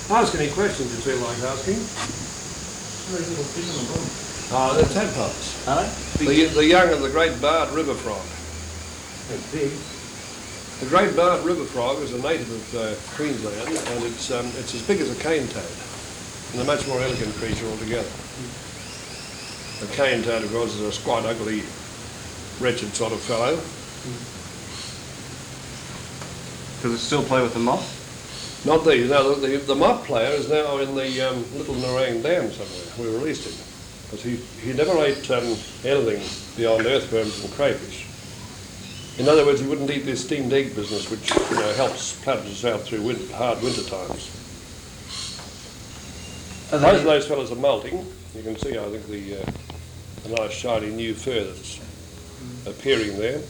Ask any questions you feel like asking. They're tadpoles. Are they? The young of the great Bart river frog. They're big. The great Bart river frog is a native of Queensland, and it's as big as a cane toad, and a much more elegant creature altogether. The cane toad, of course, is a squat, ugly, wretched sort of fellow. Does it still play with the moth? Not these. No, the moth player is now in the little Nerang Dam somewhere. We released him because he never ate anything beyond earthworms and crayfish. In other words, he wouldn't eat this steamed egg business, which helps platypus out through hard winter times. Both of those fellas are molting. You can see, I think, the nice shiny new fur that's appearing there.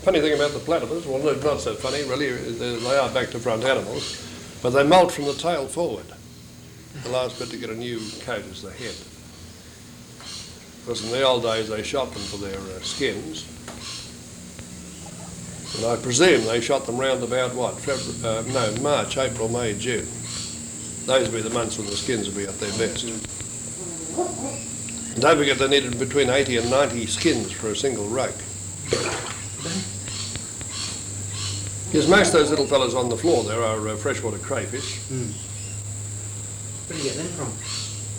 Funny thing about the platypus, well, no, not so funny really, they are back to front animals, but they molt from the tail forward. The last bit to get a new coat is the head. Because in the old days they shot them for their skins, and I presume they shot them round about what, March, April, May, June. Those would be the months when the skins would be at their best. And don't forget they needed between 80 and 90 skins for a single rug. Yes, most of those little fellas on the floor there are freshwater crayfish. Where do you get them from?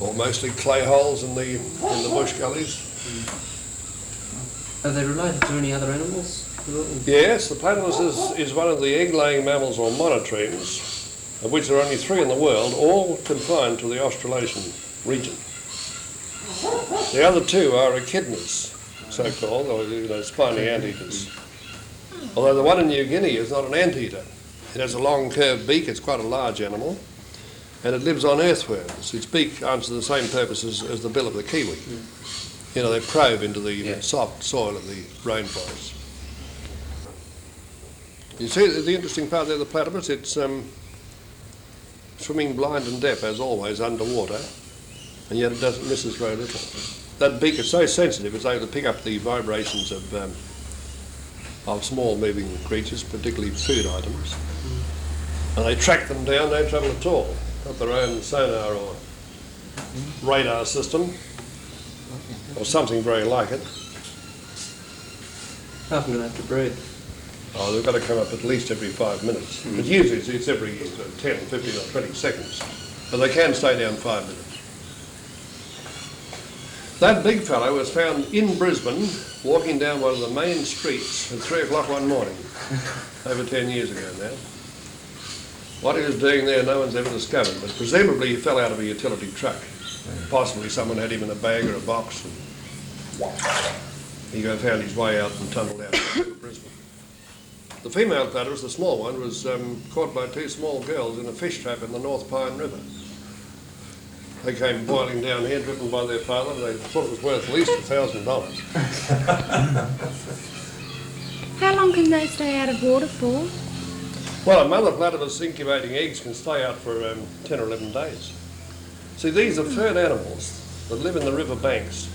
Or mostly clay holes in the bush gullies. Are they related to any other animals? Yes, the platypus is one of the egg-laying mammals or monotremes, of which there are only 3 in the world, all confined to the Australasian region. The other 2 are echidnas, so-called, or spiny anteaters. Although the one in New Guinea is not an anteater. It has a long curved beak, it's quite a large animal, and it lives on earthworms. Its beak answers the same purpose as the bill of the kiwi. They probe into the soft soil of the rainforest. You see the interesting part there, the platypus, it's swimming blind and deaf, as always, underwater, and yet it misses very little. That beak is so sensitive, it's able to pick up the vibrations of small moving creatures, particularly food items, and they track them down, no trouble at all. Got their own sonar or radar system, or something very like it. How often do they have to breathe? Oh, they've got to come up at least every 5 minutes. But usually it's every 10, 15 or 20 seconds. But they can stay down 5 minutes. That big fellow was found in Brisbane walking down one of the main streets at 3 o'clock one morning, over 10 years ago now. What he was doing there no one's ever discovered, but presumably he fell out of a utility truck. Possibly someone had him in a bag or a box, and he found his way out and tumbled out to Brisbane. The female platypus, the small one, was caught by 2 small girls in a fish trap in the North Pine River. They came boiling down here, driven by their father, and they thought it was worth at least $1,000. How long can they stay out of water for? Well, a mother platypus incubating eggs can stay out for 10 or 11 days. See, these are furred animals that live in the river banks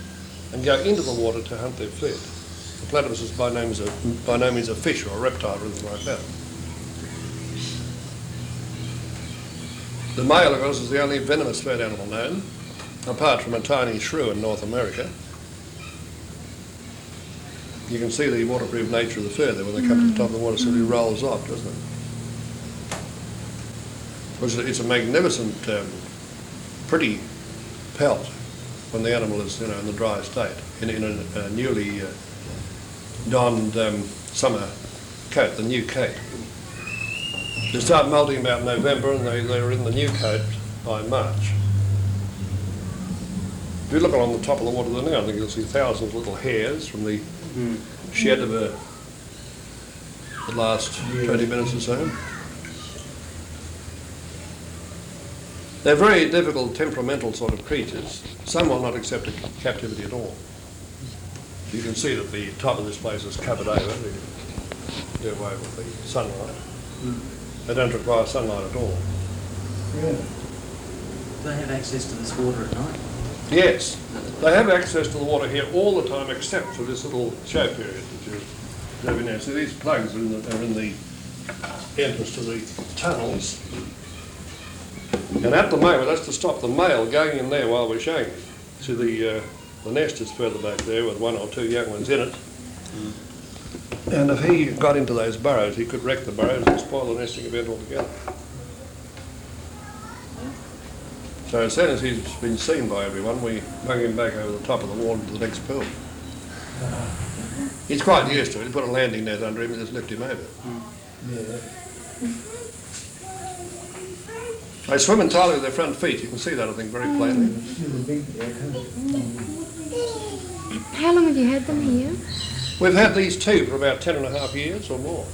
and go into the water to hunt their food. The platypus is by no means a fish or a reptile or anything like that. The male, of course, is the only venomous furred animal known, apart from a tiny shrew in North America. You can see the waterproof nature of the fur there when they come to the top of the water, so it rolls off, doesn't it? It's a magnificent, pretty pelt when the animal is, in the dry state, in a newly donned summer coat, the new coat. They start molting about November, and they're in the new coat by March. If you look along the top of the water there now, I think you'll see thousands of little hairs from the shed of the last 20 minutes or so. They're very difficult, temperamental sort of creatures. Some will not accept captivity at all. You can see that the top of this place is covered over to do away with the sunlight. They don't require sunlight at all. Do they have access to this water at night? Yes, they have access to the water here all the time except for this little show period that you're observing now. So these plugs are in the entrance to the tunnels. And at the moment, that's to stop the male going in there while we're showing it. See, the nest is further back there with 1 or 2 young ones in it. And if he got into those burrows, he could wreck the burrows and spoil the nesting event altogether. So as soon as he's been seen by everyone, we bung him back over the top of the wall into the next pool. He's quite used to it. He put a landing net under him and just lift him over. Yeah. They swim entirely with their front feet. You can see that, I think, very plainly. How long have you had them here? We've had these two for about 10.5 years or more.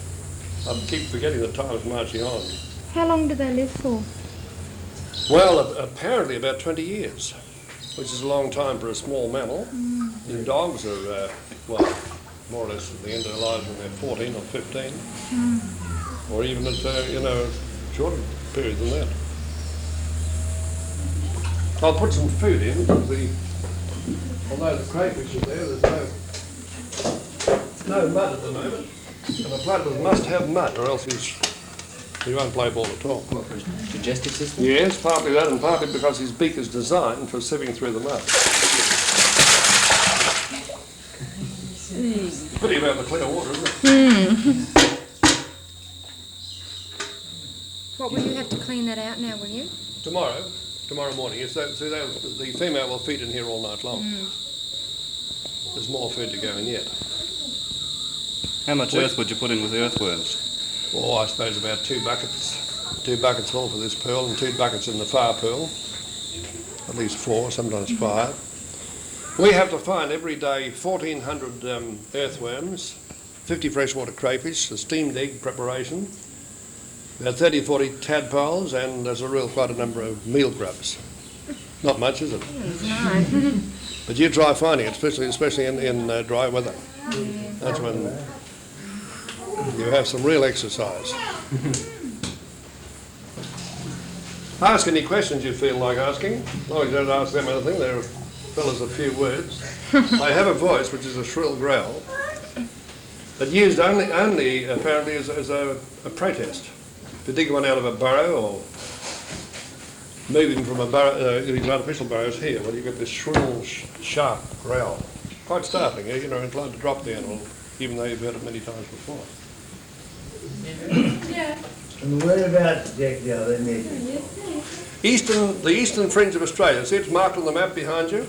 I keep forgetting the time's marching on. How long do they live for? Well, apparently about 20 years, which is a long time for a small mammal. And dogs are, well, more or less at the end of their lives when they're 14 or 15, or even at, a shorter period than that. I'll put some food in, because although the crayfish are there, there's no mud at the moment. And a platypus must have mud, or else he won't play ball at all. What, for his digestive system? Yes, partly that, and partly because his beak is designed for sieving through the mud. Pity about the clear water, isn't it? What, will you have to clean that out now, will you? Tomorrow morning. Yes, the female will feed in here all night long. There's more food to go in yet. How much earth would you put in with earthworms? Oh, I suppose about 2 buckets. 2 buckets full for this pool and 2 buckets in the far pool. At least 4, sometimes 5. We have to find every day 1,400 earthworms, 50 freshwater crayfish, a steamed egg preparation, about 30 or 40 tadpoles, and there's quite a number of meal grubs. Not much, is it? No. But you try finding it, especially in dry weather. That's when you have some real exercise. Ask any questions you feel like asking. As long as you don't ask them anything, they're fellas a few words. They have a voice which is a shrill growl, but used only apparently as a protest. If you dig one out of a burrow or move him from a burrow, these artificial burrows here, well, you get this shrill, sharp growl. Quite startling. You're inclined to drop the animal, even though you've heard it many times before. And whereabouts, Jack, are they measuring? The eastern fringe of Australia. See, it's marked on the map behind you.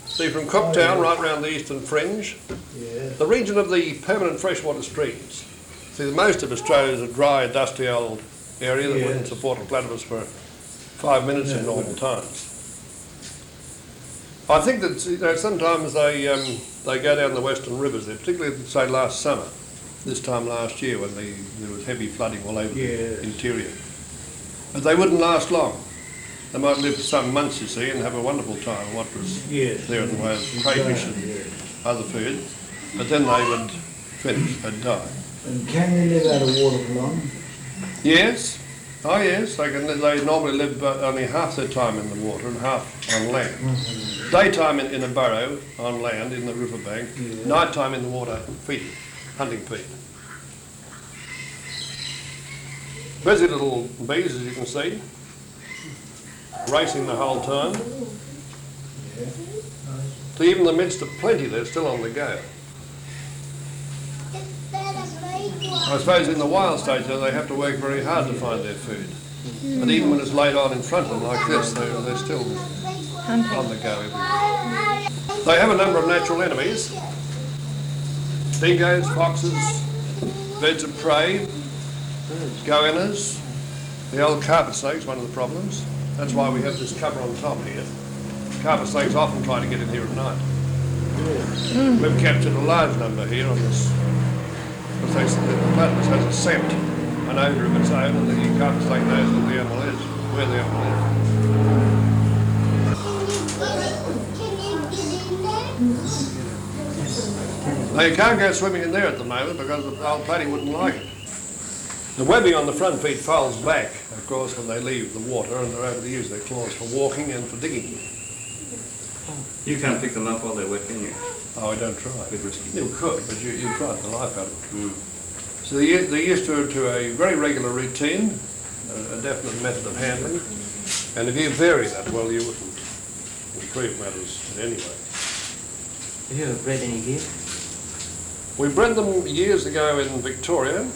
See, from Cooktown right round the eastern fringe. Yeah. The region of the permanent freshwater streams. See, most of Australia is a dry, dusty old area that wouldn't support a platypus for 5 minutes in normal times. I think that sometimes they go down the western rivers there, particularly say last summer, this time last year when there was heavy flooding all over the interior. But they wouldn't last long. They might live for some months, you see, and have a wonderful time on what was there in the way of crayfish and other food. But then they would finish, they'd die. And can they live out of water for long? Yes. Oh yes, they normally live only half their time in the water and half on land. Daytime in a burrow on land in the riverbank, night time in the water feeding, hunting feed. Busy little bees, as you can see, racing the whole time. So even in the midst of plenty, they're still on the go. I suppose in the wild state they have to work very hard to find their food. But even when it's laid on in front of them like this, they're still on the go everywhere. They have a number of natural enemies. Dingoes, foxes, birds of prey, goannas, the old carpet snake's one of the problems. That's why we have this cover on top here. Carpet snakes often try to get in here at night. We've captured a large number here on this. Because the platypus has a scent, an odour of its own, and the carpet snake knows where the animal is. Now you can't go swimming in there at the moment because the old platy wouldn't like it. The webbing on the front feet folds back, of course, when they leave the water, and they're able to use their claws for walking and for digging. You can't pick them up while they're wet, can you? Oh, I don't try. Bit risky. You could, but you frighten the life out of them. So they're used to a very regular routine. a definite method of handling. And if you vary that, well, you wouldn't improve matters in any way. Have you ever bred any here? We bred them years ago in Victoria. It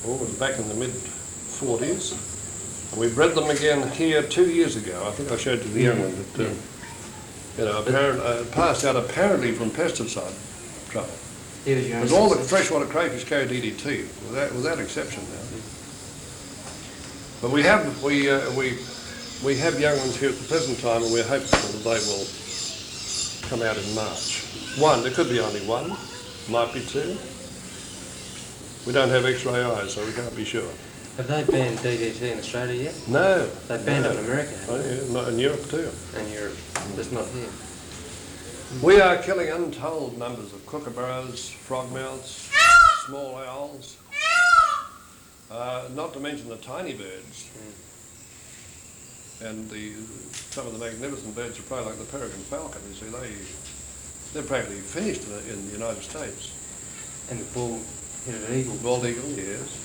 was back in the mid-40s. And we bred them again here 2 years ago. I think I showed you the young one that, passed out apparently from pesticide trouble. It was all the freshwater crayfish go DDT, without exception now. But we have young ones here at the present time, and we're hopeful that they will come out in March. One, there could be only one, might be two. We don't have X-ray eyes, so we can't be sure. Have they banned DDT in Australia yet? No. They banned it in America, haven't Oh, yeah, not in Europe too. they? And Europe, just not here. We are killing untold numbers of kookaburras, frogmouths, small owls, not to mention the tiny birds. And some of the magnificent birds are probably like the peregrine falcon. You see, they're practically finished in the United States. And the bald-headed eagle. Bald eagle, yes.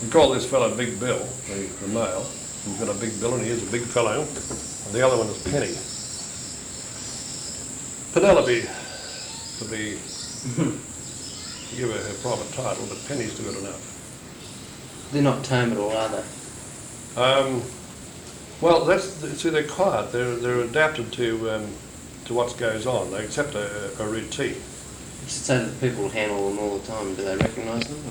We call this fellow Big Bill, the male. He's got a big bill and he is a big fellow. And the other one is Penny. Penelope, to give her proper title, but Penny's good enough. They're not tame at all, are they? Well, they're quiet. They're adapted to what goes on. They accept a routine. You should say that people handle them all the time. Do they recognise them?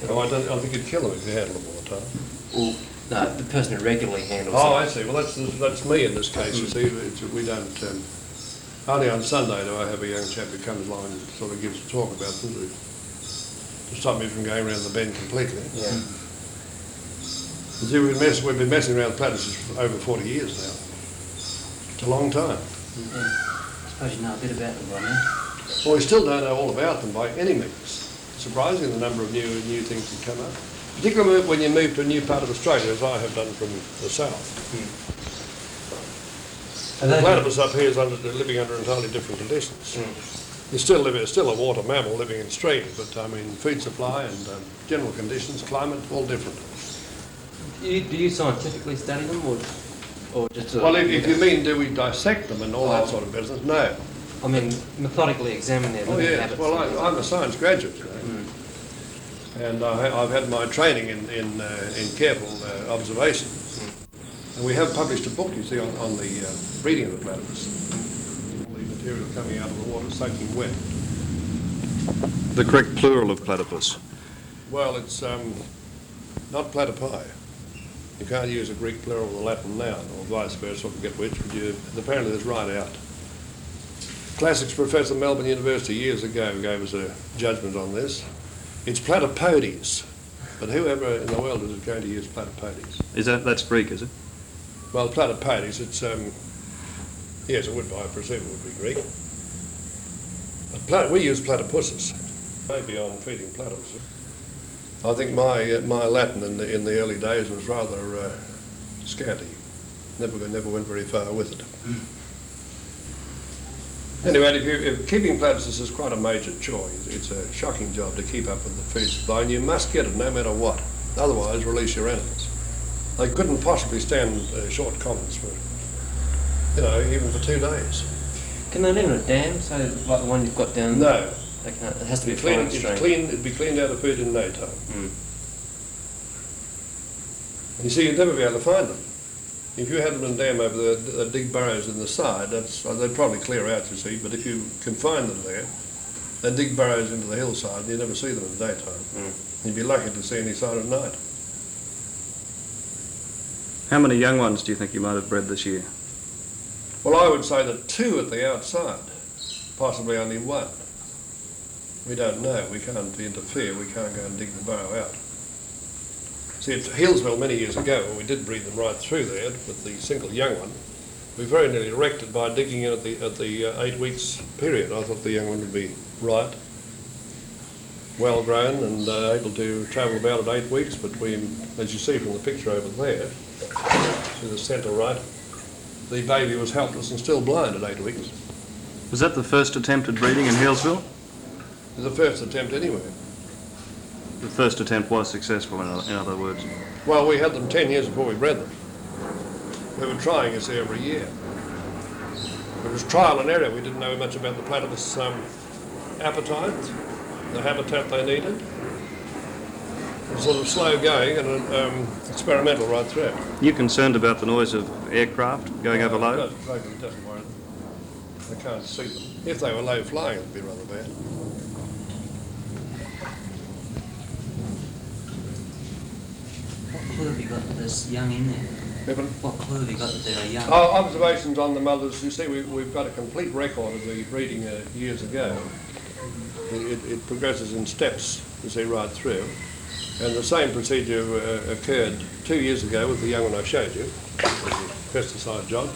Oh, I think you'd kill them if you handled them all the time. Well, no, the person who regularly handles Oh, them. I see. Well, that's me in this case. You see, we don't. Only on Sunday do I have a young chap who comes along and sort of gives a talk about them to stop me from going around the bend completely. Yeah. You see, we've been messing around with platypuses for over 40 years now. It's a long time. Yeah. I suppose you know a bit about them by now. Well, we still don't know all about them by any means. Surprising the number of new things that come up. Particularly when you move to a new part of Australia, as I have done from the south. The platypus up here is living under entirely different conditions. It's still a water mammal living in streams, but I mean, food supply and general conditions, climate, all different. Do you scientifically study them, or just? Well, if you mean, do we dissect them and all that sort of business? No. I mean, methodically examine their living yes. habits. Well, I'm a science graduate, you know. And I've had my training in careful observation. And we have published a book, you see, on the breeding of the platypus. All the material coming out of the water soaking wet. The correct plural of platypus. Well, it's not platypi. You can't use a Greek plural or a Latin noun, or vice versa, or forget which, but apparently there's right out. Classics professor at Melbourne University years ago gave us a judgment on this. It's platypodes, but whoever in the world is going to use platypodes? That's Greek, is it? Well, platypodes, it's, yes, it would be, I presume it would be Greek. But we use platypuses, maybe on feeding platypus. I think my Latin in the early days was rather scanty. Never went very far with it. Anyway, if keeping platypus is quite a major chore. It's a shocking job to keep up with the food supply, and you must get it no matter what. Otherwise, release your animals. They couldn't possibly stand short commons for, even for 2 days. Can they live in a dam, so like the one you've got down? No. They can't, it has to be Clean, fine stream. it'd be cleaned out of food in no time. You see, you'd never be able to find them. If you had them in a dam over there, they'd dig burrows in the side, they'd probably clear out, you see, but if you can find them there, they'd dig burrows into the hillside and you'd never see them in the daytime. You'd be lucky to see any sign at night. How many young ones do you think you might have bred this year? Well, I would say that 2 at the outside, possibly only 1. We don't know, we can't interfere, we can't go and dig the burrow out. See, at Hillsville many years ago, when we did breed them right through there with the single young one, we very nearly wrecked it by digging in at the 8 weeks period. I thought the young one would be right, well grown and able to travel about at 8 weeks, but we, as you see from the picture over there, to the centre right, the baby was helpless and still blind at 8 weeks. Was that the first attempt at breeding in Hillsville? It was the first attempt anywhere. The first attempt was successful, in other words. Well, we had them 10 years before we bred them. We were trying us every year. It was trial and error. We didn't know much about the platypus appetite, the habitat they needed. It was sort of slow going and experimental right through. You concerned about the noise of aircraft going over low? It doesn't worry them. They can't see them. If they were low flying, it would be rather bad. What clue have you got that there's young in there? Evan? What clue have you got that there are young? Oh, observations on the mothers. You see, we've got a complete record of the breeding years ago. It progresses in steps, you see, right through. And the same procedure occurred 2 years ago with the young one I showed you, the pesticide job.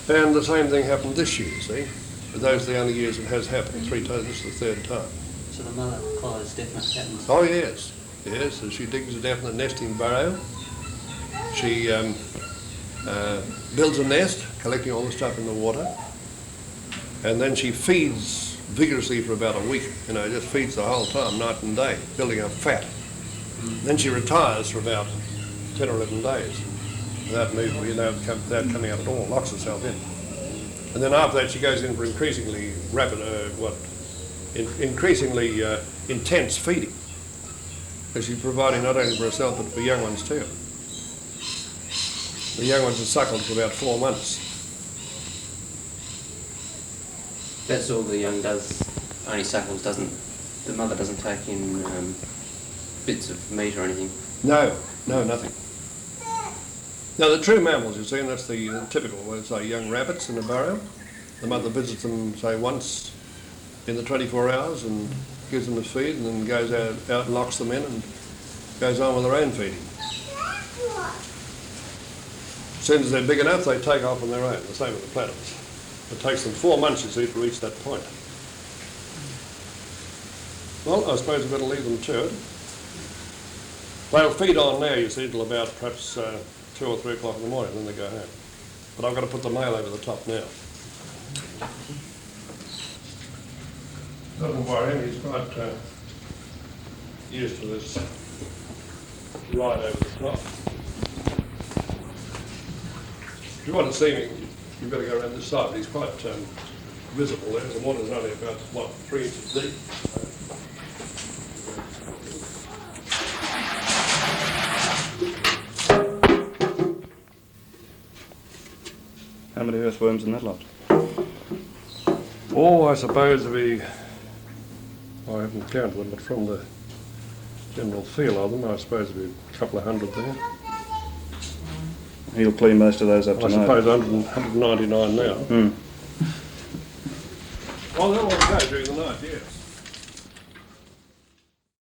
And the same thing happened this year, you see. But those are the only years it has happened, 3 times. This is the 3rd time. So the mother follows definite patterns? Oh, yes. Yes, so she digs a definite nesting burrow. She builds a nest, collecting all the stuff in the water. And then she feeds vigorously for about a week, just feeds the whole time, night and day, building up fat. Then she retires for about 10 or 11 days without moving, without coming out at all, locks herself in. And then after that she goes in for increasingly rapid, increasingly intense feeding. Because she's providing not only for herself but for young ones too. The young ones are suckled for about 4 months. That's all the young does, only suckles, the mother doesn't take in bits of meat or anything? No, nothing. Now the true mammals, you see, and that's the typical, say young rabbits in a burrow. The mother visits them, say, once in the 24 hours and gives them a feed and then goes out and locks them in and goes on with their own feeding. As soon as they're big enough, they take off on their own, the same with the platypus. It takes them 4 months, you see, to reach that point. Well, I suppose we've got to leave them to it. They'll feed on now, you see, till about perhaps 2 or 3 o'clock in the morning, then they go home. But I've got to put the male over the top now. Doesn't worry him, he's quite used to this ride over the top. If you want to see me, you've got to go around this side. He's quite visible there. The water's only about, 3 inches deep. How many earthworms in that lot? Oh, I suppose I haven't counted them, but from the general feel of them, I suppose there'd be a couple of hundred there. He'll clean most of those up tonight. I suppose 199 now. Mm. Well, they'll all go during the night, yes.